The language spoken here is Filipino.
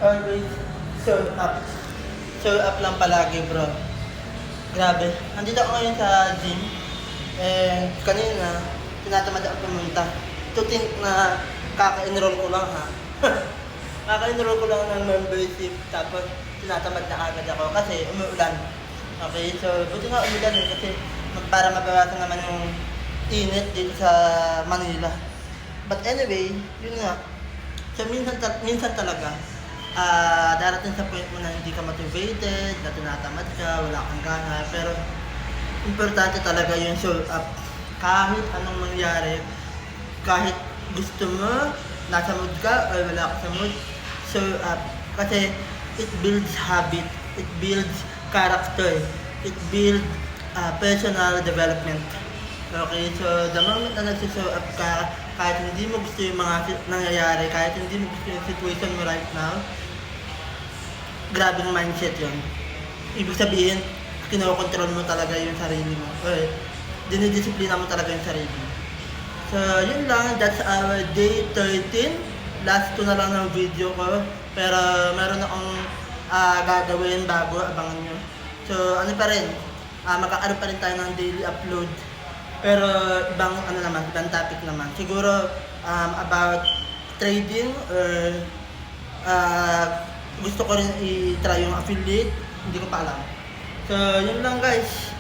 Always show up. Show up lang palagi, bro. Grabe. Nandito ako ngayon sa gym. And kanina, tinatamad ako pumunta. To think na kaka-enroll ko lang, ha. Kaka-enroll ko lang ng membership. Tapos tinatamad na agad ako kasi umuulan. Okay, so buti nga umulan eh kasi para mabawasan naman yung init dito sa Manila. But anyway, yun nga. So minsan talaga, darating sa point mo na hindi ka motivated, na tinatamad ka, wala kang gana, pero importante talaga yung show up. Kahit anong mangyari, kahit gusto mo, nasa mood ka o wala ka sa mood, show up. Kasi it builds habit, it builds character, it builds personal development. Okay, so the moment na nagsushow up ka, kahit hindi mo gusto yung mga nangyayari, kahit hindi mo gusto yung situation mo right now, grabing mindset yun. Ibig sabihin, kinokontrol mo talaga yung sarili mo. Okay, dinidisiplina mo talaga yung sarili mo. So, yun lang. That's our day 13. Last ko na lang ng video ko. Pero meron akong gagawin bago, abangan nyo. So, ano pa rin, magkakaroon pa rin tayo ng daily upload. Pero ibang ibang topic naman. Siguro about trading or gusto ko rin i-try yung affiliate. Hindi ko pa alam. So, yun lang guys.